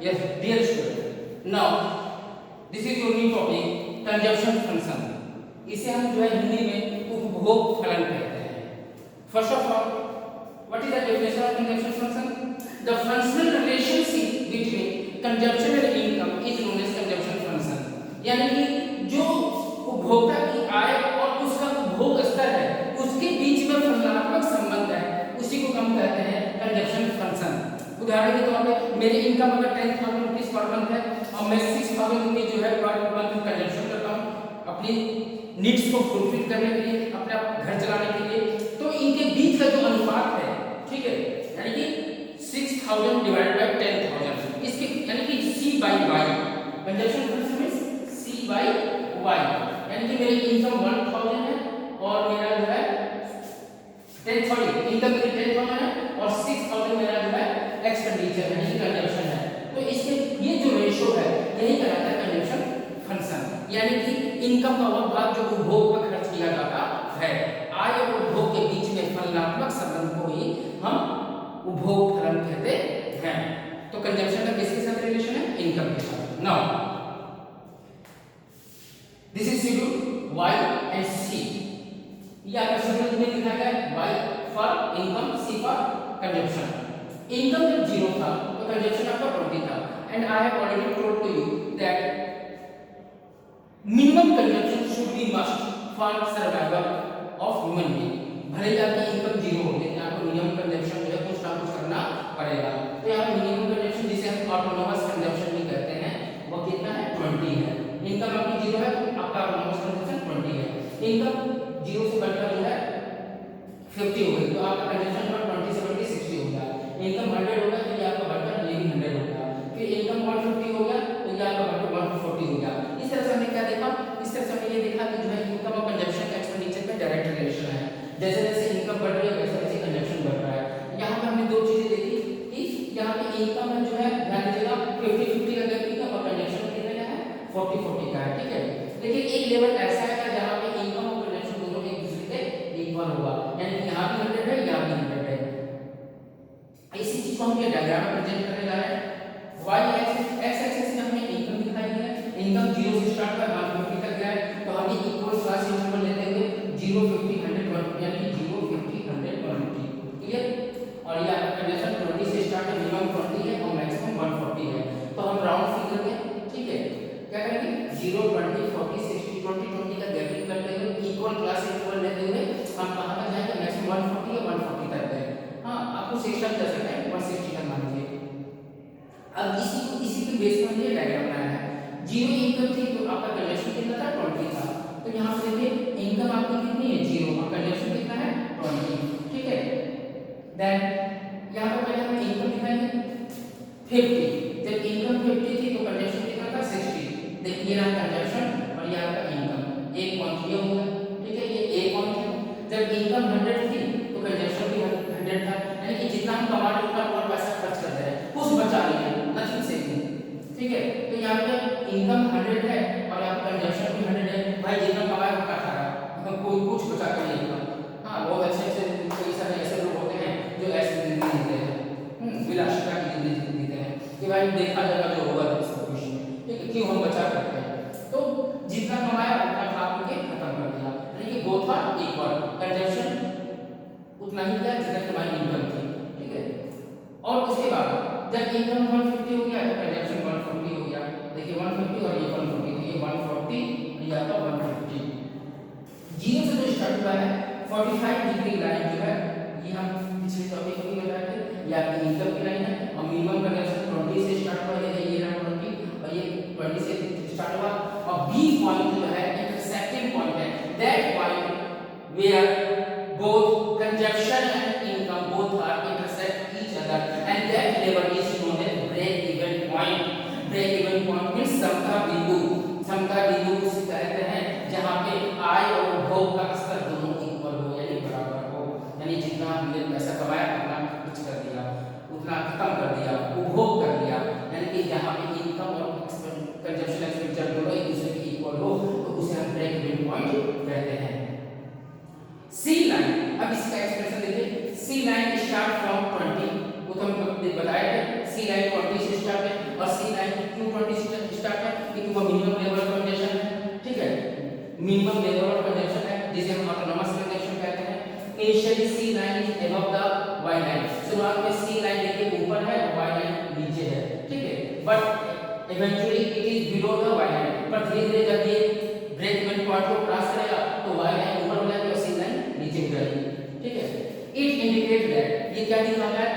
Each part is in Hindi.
Yes, dear student. Now, this is your new topic, consumption function. इसे हम जो है हिंदी में उपभोग फलन कहते हैं. First of all, what is the definition of consumption function? The functional relationship between consumption and income is known as consumption function. यानी कि जो उपभोक्ता की आय और उसका उपभोग स्तर है, उसके बीच में फलनात्मक संबंध है, उसी को हम कहते हैं कंजम्पशन फंक्शन. उदाहरण के तौर पे मेरी इनकम अगर 10,000 रुपीज पर मंथ है और मैं 6,000 रुपीज जो है पर मंथ कंजम्पशन करता हूँ अपनी नीड्स को फुलफिल करने के लिए, अपना घर चलाने के लिए, तो इनके बीच का जो अनुपात है, ठीक है, यानी कि 6,000 डिवाइडेड बाय 10,000, इसके यानी कि C by Y. Consumption function में C by Y, यानी कि मेरी इनकम 1,000 है और मेरा जो है 10,000 इनकम मेरी 10,000 है और 6,000 मेरा जो है एक्सपेंडिचर है, यानी कंजम्पशन है. तो इसके ये जो रेशो है यही कहलाता है कंजम्पशन फंक्शन. यानी कि इनकम का वह भाग जो उपभोग पर खर्च किया जाता है, आय और उपभोग के बीच में फलनात्मक संबंध को ही हम उपभोग फलन कहते हैं. तो कंजम्पशन का किसके साथ रिलेशन है? इनकम के साथ. Now this is schedule Y and C. ये आपका शेड्यूल में लिखा गया है Y for income, C for consumption. Income जब 0 था तो कंजम्पशन आपका 20 था. And I have already told to you that minimum consumption should be must for survival of human being. भले ही आपकी इनकम 0 हो लेकिन आपको मिनिमम कंजम्पशन जो है कुछ ना कुछ करना पड़ेगा. तो यहाँ मिनिमम कंजम्पशन जिसे हम ऑटोनोमस कंजम्पशन भी कहते हैं वो कितना है? 20 है. इनकम आपकी 0 है, आपका ऑटोनोमस कंजम्पशन 20 है. इनकम 0 से बढ़कर जो है 50 हो गई तो आपका कंजम्पशन 20 से 20 60 हो गया. इनकम 100 हो गया तो ये आपका बढ़कर ये भी 100 हो गया. फिर इनकम 150 हो गया तो ये आपका बढ़कर 140 हो गया. इस तरह से हमने क्या देखा? इस तरह से हमने ये देखा कि जो है इनकम और कंजम्पशन का एक्सपेंडिचर में डायरेक्ट रिलेशन है. जैसे जैसे इनकम बढ़ रही है वैसे वैसे कंजम्पशन बढ़ रहा है. यहाँ पे हमने दो चीजें देखी कि यहाँ पे इनकम में जो है ध्यान दीजिएगा 50-50 का गैप है और कंजम्पशन कितने का है? 40-40 का है. ठीक है, लेकिन एक लेवल ऐसा है जहाँ पे इनकम और कंजम्पशन दोनों एक दूसरे के इक्वल होगा. यानी कि यहाँ भी 100 है, यहाँ भी 100 है. इसी चीज को हम ये डायग्राम में प्रेजेंट करने जा रहे हैं. y एक्सिस में हमने इनकम दिखाई है. इनकम 0 से स्टार्ट कर 150 तक गया है तो हमने इक्वल क्लास नंबर लेते हुए 0 50 100 1 यानी 0 50 100 150. क्लियर? और ये आपका कंडीशन 20 से स्टार्ट है, मिनिमम 20 है और मैक्सिमम 140 है. तो हम राउंड फिगर में, ठीक है, क्या करेंगे? 0 20 40 60 20 20 का गैपिंग करते हुए इक्वल क्लास इंटरवल लेते हुए हम कहां तक जाएंगे? मैक्सिमम 140 या 140 तक गए. हां, आपको 60 तक जा सकते हैं, 160 तक मान लीजिए. अब इसी के बेस पर ये डायग्राम बनाया है. 0 इनकम थी तो आपका कंजम्पशन कितना था? 20 था. तो यहां पे देखिए इनकम आपकी कितनी है? 0 और कंजम्पशन कितना है? 20. ठीक है, देन यहां पर पहले हम इनकम दिखाएंगे 50. जब इनकम 50 थी तो कंजम्पशन कितना था? 60. देखिए रहा कंजम्पशन और ये आपका इनकम एक पॉइंट ये होगा. ठीक है, ये एक पॉइंट है. जब इनकम 100 थी तो कंजम्पशन भी 100 था. यानी कि जितना हम कमा रहे उतना और पैसा खर्च करते हैं, कुछ बचा नहीं है, नथिंग सेविंग. ठीक है, तो यहाँ पे इनकम 100 है और यहाँ पे कंजम्पशन भी 100 है. भाई जितना कमाया उतना खा रहा है, कोई कुछ बचा कर नहीं रखा. हाँ, बहुत अच्छे अच्छे कई सारे ऐसे लोग होते हैं जो ऐसी जिंदगी जीते हैं, विलासिता की जिंदगी जीते हैं कि भाई देखा जाएगा जो होगा सब कुछ. ठीक है, क्यों हम बचा करते हैं? तो जितना कमाया उतना खा के खत्म कर दिया. यानी कि बोथ आर इक्वल. कंजम्पशन उतना ही किया जितना तुम्हारी इनकम थी. ठीक है, और उसके बाद जब इनकम 150 हो गया तो कंजम्पशन 140 हो गया. देखिए 150 और ये 140 तो ये 140 या तो 150. 0 से जो स्टार्ट हुआ है 45 डिग्री लाइन जो है ये हम पिछले टॉपिक में भी बताए थे. ये आपकी इनकम की लाइन है और मिनिमम कंजम्पशन 20 से स्टार्ट हुआ है. ये रहा 20 और ये 20 से स्टार्ट हुआ. और बी पॉइंट जो है इंटरसेक्टिंग पॉइंट है. That point where both consumption and income both are intersect each other and that level is known as break even point. break even point means समता बिंदु. समता बिंदु उसे कहते हैं जहां पे आय और उपभोग का स्तर दोनों इक्वल हो यानी बराबर हो. यानी जितना हमने पैसा कमाया उतना खर्च कर दिया, उतना खत्म कर दिया, उपभोग कर दिया. यानी कि जहां पे इनकम और कंजम्पशन एक्सपेंडिचर दोनों एक दूसरे के इक्वल हो तो उसे हम ब्रेक इवन पॉइंट कहते हैं. सी लाइन, अब इसका एक्सप्रेशन देखिए. सी लाइन स्टार्ट फ्रॉम 20 वो तो हम बताए थे. सी लाइन 20 से स्टार्ट है और 220 स्टार्ट है क्योंकि वो मिनिमम लेवल ऑफ कंजप्शन है, ठीक है, मिनिमम लेवल ऑफ कंजप्शन है जिसे हम ऑटोनोमस कंजप्शन कहते हैं। Initially C line is above the Y line, शुरुआत में सी लाइन देखिए ऊपर है और वाई लाइन नीचे है, ठीक है, but eventually it is below the Y line, पर धीरे धीरे जब ये ब्रेक इवन पॉइंट को क्रॉस करेगा तो वाई लाइन ऊपर हो जाएगी और सी लाइन नीचे हो जाएगी, ठीक है। इट इंडिकेट दैट, ये क्या दिख रहा है,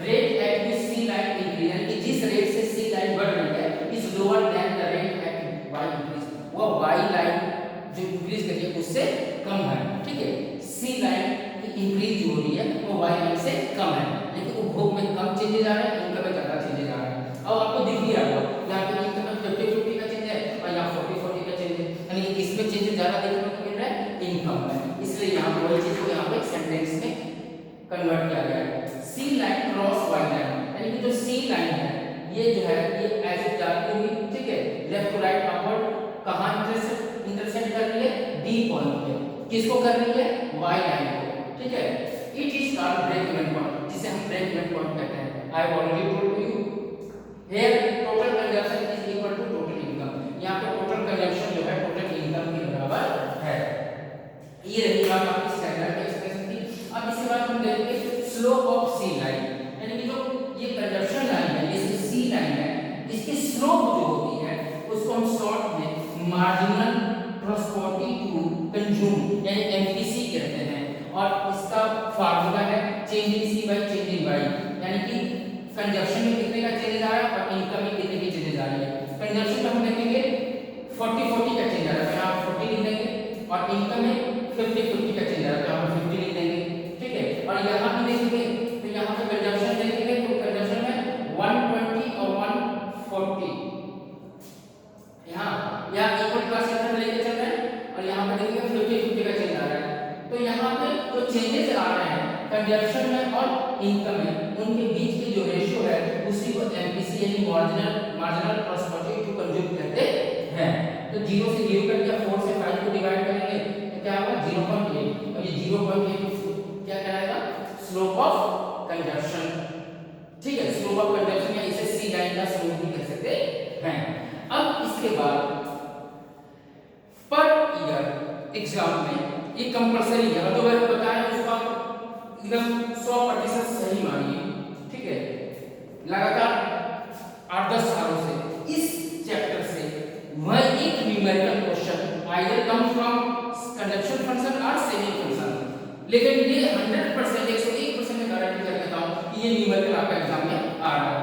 rate at which C line increase, यानी कि जिस रेट से सी लाइन बढ़ रही है is lower than the rate at Y increase, वो वाई लाइन जो इंक्रीज कर रही है उससे कम है, ठीक है। सी लाइन की इंक्रीज हो रही है वो वाई लाइन से कम है, लेकिन उपभोग में कम चेंजेस आ रहे हैं, इनकम में ज्यादा चेंजेस आ रहे हैं। अब आपको दिख ही रहा होगा यहाँ पे इनकम में 50-50 का चेंज है और यहाँ 40-40 का चेंज है, यानी कि इसमें चेंजेस ज्यादा देखने को मिल रहा है इनकम में, इसलिए यहाँ पर वही चीज को यहाँ पे सेंटेंस में कन्वर्ट किया गया है। सी लाइन क्रॉस वाई लाइन, यानी कि जो सी लाइन है ये जो है ये ऐसे जाती हुई, ठीक है, लेफ्ट टू राइट अपवर्ड कहां इंटरसेक्ट कर रही है, डी पॉइंट पे, किसको कर रही है, वाई लाइन को, ठीक है। It is called break even point, जिसे हम ब्रेक इवन पॉइंट कहते हैं। I have already told you here total consumption is equal to total income, यहां पे टोटल कंजप्शन जो है टोटल इनकम के बराबर है। ये रही बात आपकी स्टैंडर्ड एक्सप्रेशन की। अब इसके बाद हम देखेंगे स्लोप ऑफ सी लाइन, यानी कि जो ये कंजप्शन लाइन है, ये सी लाइन है, इसकी स्लोप जो होती है उसको हम शॉर्ट में मार्जिनल प्रोस्पेरिटी टू कंज्यूम यानी एमपीसी कहते हैं, और इसका फार्मूला है change in C by change in Y, यानी कि कंजप्शन में कितने का चेंज आ रहा है और इनकम में कितने की चेंज आ रही है। कंजप्शन में हम देखेंगे 40-40 का चेंज आ रहा है, यहाँ 40 लिख देंगे, और इनकम में 50-50 का चेंज आ रहा है, तो हम 50 लिख देंगे, ठीक है। और यहाँ भी देखेंगे तो यहाँ पे कंजप्शन देखेंगे तो कंजप्शन में 120 और 140, यहाँ इक्वल क्लास के अंदर लेके चल रहे हैं, और यहाँ पे देखिए 50-50 का चेंज आ रहा है। तो यहाँ पे जो चेंजेस आ रहे हैं कंजप्शन में और इनकम में, उनके बीच की जो रेशियो है उसी को एमपीसी यानी मार्जिनल प्रोस्पेरिटी टू कंज्यूम कहते हैं। तो 0 से 0 कर दिया, 4 से 5 को डिवाइड करेंगे तो क्या होगा 0.8, और ये 0.8 क्या कहलाएगा, स्लोप ऑफ कंजप्शन, ठीक है, स्लोप ऑफ कंजप्शन, या इसे सी लाइन का स्लोप भी कह सकते हैं। अब इसके बाद पर ईयर एग्जाम में ये कंपलसरी है, जो मैंने बताया उसका एकदम 100% सही मानिए, ठीक है। लगातार 8-10 सालों से इस चैप्टर से वह एक numerical question either come from consumption function और सेविंग फंक्शन, लेकिन ये 100% 101% में गारंटी कर देता हूं कि ये न्यूमेरिकल आपका एग्जाम में आ रहा है।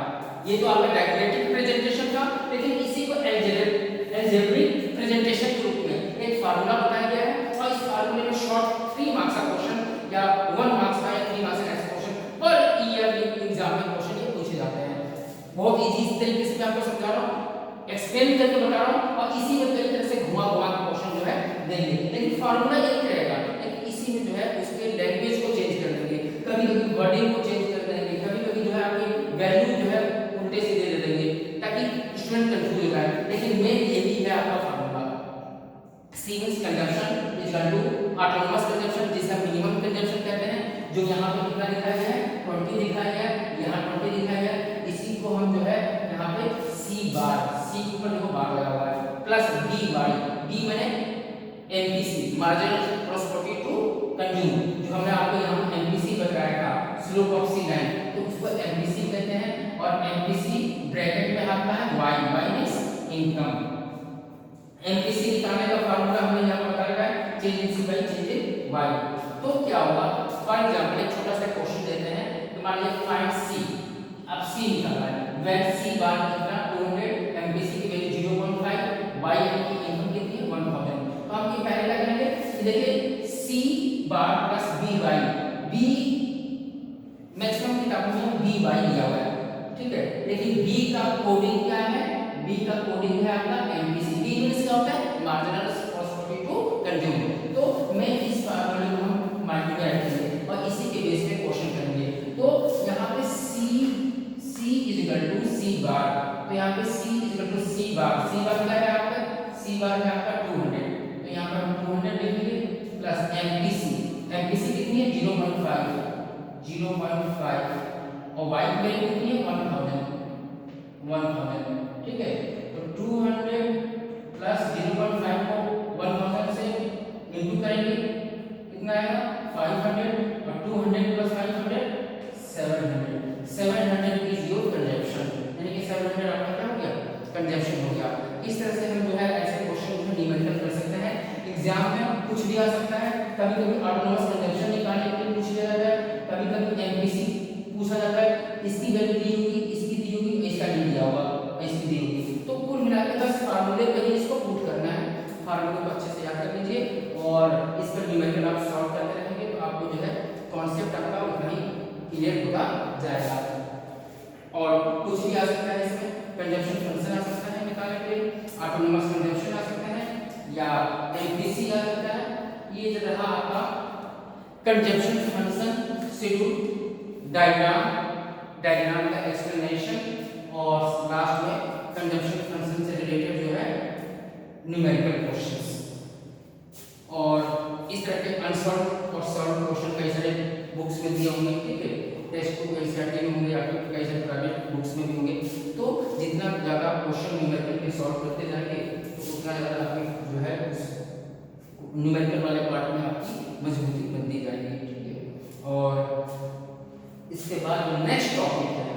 ये तो आपका डायग्रामेटिक प्रेजेंटेशन था, लेकिन इसी को अलजेब्रिक प्रेजेंटेशन के रूप में एक फार्मूला बताया गया है, और इस फार्मूले में शॉर्ट 3 मार्क्स का क्वेश्चन या 1 मार्क्स का या 3 मार्क्स का क्वेश्चन पर ईयर एग्जाम में क्वेश्चन ये पूछे जाते हैं। बहुत इजी तरीके से मैं आपको समझा रहा हूं, एक्सप्लेन करके बता रहा हूं, और इसी में कई तरह से घुमा के क्वेश्चन जो है देंगे, लेकिन फार्मूला एक रहेगा, लेकिन इसी में जो है उसके लैंग्वेज को चेंज कर देंगे, कभी-कभी वर्डिंग को चेंज कर देंगे, कभी-कभी जो है आपकी वैल्यू जो है उल्टे सीधे दे देंगे ताकि स्टूडेंट कंफ्यूज हो जाए, लेकिन मेन यही है आपका formula. C means consumption is equal to autonomous consumption, जिसे हम मिनिमम कंजप्शन कहते हैं, जो यहाँ पे कितना दिखाया गया है 20 दिखाया गया है, यहाँ 20 दिखाया गया है, इसी को हम जो है यहाँ पे सी बार, सी के ऊपर देखो बार लगा हुआ है, प्लस बी वाई, बी माने MPC marginal prosperity to consume, जो हमने आपको यहाँ एमपीसी बताया था स्लोप ऑफ सी लाइन, तो उसको एमपीसी कहते हैं, और एमपीसी ब्रैकेट में आता है Y, Y means income. MPC निकालने का फार्मूला हमने यहाँ पर बताया है change in C by change in Y. तो क्या होगा, फॉर एग्जांपल एक छोटा सा क्वेश्चन देते हैं, तो मान लीजिए फाइंड सी, अब सी निकालना है, व्हेन सी बार कितना 200, एमपीसी की वैल्यू 0.5, वाई की इनकम कितनी है 1000। तो हम ये पहले क्या करेंगे, देखिए C bar plus B Y, बी मैक्सिमम किताबों में बी वाई लिया हुआ है, ठीक है, लेकिन बी का कोडिंग क्या है, बी का कोडिंग है आपका एमपीसी, बी मींस क्या होता है मार्जिनल प्रोस्पेरिटी टू कंज्यूम। तो मैं इस फार्मूले को हम माइंड में रखेंगे और इसी के बेस पे क्वेश्चन करेंगे। तो यहाँ पे सी इज इक्वल टू सी बार, तो यहाँ पे सी इज इक्वल टू सी बार क्या है आपका, सी बार है आपका 200, तो यहाँ पर हम 200 लिखेंगे प्लस एमपीसी कितनी है 0.5 और वाई की वैल्यू कितनी है 1000, ठीक है। तो 200 प्लस 0.5 को 1000 से इंटू करेंगे, कितना आएगा 500, और 200 प्लस 500 700। 700 इज योर कंजप्शन, यानी कि 700 आपका क्या हो गया, कंजप्शन हो गया। इस तरह से हम जो है ऐसे क्वेश्चन को न्यूमेरिकल कर सकते हैं। एग्जाम में कुछ भी आ सकता है, कभी कभी ऑटोनोमस कंजप्शन निकालने के लिए पूछ लिया जाता है, कभी कभी एमपीसी पूछा जाता है, इसकी वैल्यू दी होगी, इसकी दी होगी, इसका नहीं दिया होगा, इसकी दी होगी। तो कुल मिलाकर बस फार्मूले पे ही इसको पुट करना है। फार्मूले को अच्छे से याद कर लीजिए और इस पर न्यूमेरिकल आप सॉल्व करते रहेंगे तो आपको जो है कॉन्सेप्ट आपका उतना ही क्लियर होता जाएगा। और कुछ भी आ सकता है, इसमें कंजप्शन फंक्शन आ सकता है निकालने के लिए, ऑटोनोमस कंजप्शन आ सकता है, या एमपीसी आ सकता है। ये जो रहा आपका कंजप्शन फंक्शन शेड्यूल डायग्राम का एक्सप्लेनेशन, और लास्ट में कंजप्शन फंक्शन से रिलेटेड जो है न्यूमेरिकल क्वेश्चंस। और इस तरह के अनसॉल्व और सॉल्व क्वेश्चन कई सारे बुक्स में दिए होंगे, ठीक है, टेक्स्ट बुक एनसीईआरटी में होंगे या फिर कई सारे प्राइवेट बुक्स में भी होंगे। तो जितना ज़्यादा क्वेश्चन न्यूमेरिकल के सॉल्व करते जाएंगे तो उतना ज़्यादा आपकी जो है उस न्यूमेरिकल वाले पार्ट में आपकी मजबूती बनती जाएगी, ठीक है। और इसके बाद जो नेक्स्ट टॉपिक है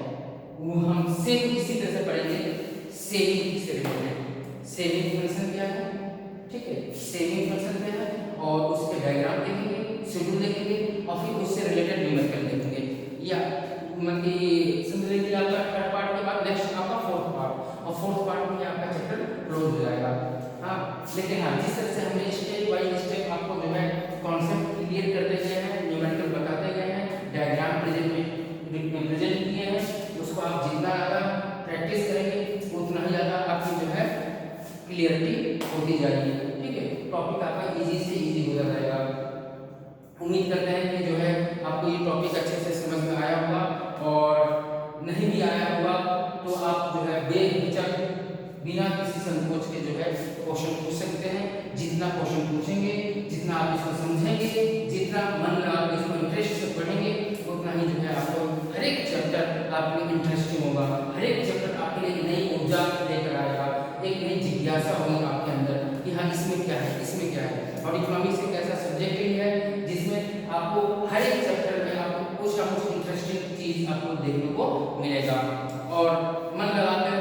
वो हम सेम इसी तरह से पढ़ेंगे, सेविंग से रिलेटेड। सेविंग फंक्शन क्या है, ठीक है, सेविंग फंक्शन क्या है, और उसके डायग्राम देखेंगे, शेड्यूल देखेंगे, और फिर उससे रिलेटेड न्यूमेरिकल देखेंगे। या मतलब कि समझ लीजिए आपका थर्ड पार्ट के बाद नेक्स्ट आपका फोर्थ पार्ट, और फोर्थ पार्ट में आपका चैप्टर क्लोज हो जाएगा। हाँ, लेकिन हाँ, जिस तरह से हमने स्टेप बाय स्टेप आपको जो है कॉन्सेप्ट क्लियर करते गए हैं, न्यूमेरिकल बताते गए हैं, डायग्राम प्रेजेंट किए हैं, उसको आप जितना ज़्यादा प्रैक्टिस करेंगे उतना ही ज़्यादा आपकी जो है क्लियरिटी होती जाएगी, ठीक है। टॉपिक आपका इजी से इजी होता जाएगा। उम्मीद करते हैं कि जो है आपको ये टॉपिक अच्छे से समझ में आया होगा, और नहीं भी आया होगा तो आप जो है बेहिचक बिना किसी संकोच के जो है क्वेश्चन पूछ सकते हैं। जितना क्वेश्चन पूछेंगे, जितना आप इसको समझेंगे, जितना मन लगा के इसको इंटरेस्ट से पढ़ेंगे, उतना ही जो है आपको हर एक चैप्टर आपके इंटरेस्टिंग होगा, हर एक चैप्टर आपके लिए नई ऊर्जा लेकर आएगा, एक नई जिज्ञासा होगी आपके अंदर कि हाँ इसमें क्या है, इसमें क्या है। और इकोनॉमिक्स एक ऐसा सब्जेक्ट ही है जिसमें आपको हर एक चैप्टर में आपको कुछ ना कुछ इंटरेस्टिंग चीज आपको देखने को मिलेगा, और मन लगाकर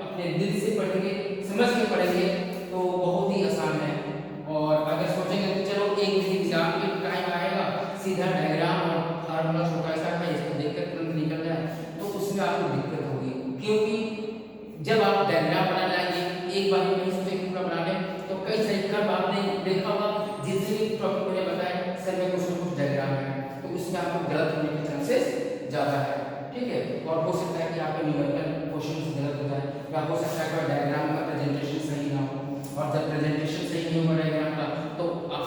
अपने दिल से पढ़ेंगे, समझ के पढ़ेंगे तो बहुत ही आसान है। और अगर सोचेंगे तो चलो एक दिन एग्जाम के टाइम आएगा, सीधा डायग्राम और फार्मूला छोटा सा है इसको देखकर तुरंत निकल जाए, तो उसमें आपको दिक्कत होगी। क्योंकि जब आप डायग्राम बना लाएंगे, एक बार नहीं सोचे पूरा बना लें, तो कई सारी कब आपने देखा होगा जितने भी टॉपिक मैंने बताए सर में कुछ ना कुछ डायग्राम है, तो उसमें आपको गलत होने के चांसेस ज़्यादा है, ठीक है। और हो सकता है कि आपका न्यूमेरिकल क्वेश्चन गलत हो जाए, या हो सकता है कि डायग्राम का प्रेजेंटेशन सही ना हो, और जब प्रेजेंटेशन सही नहीं होगा डायग्राम का तो आप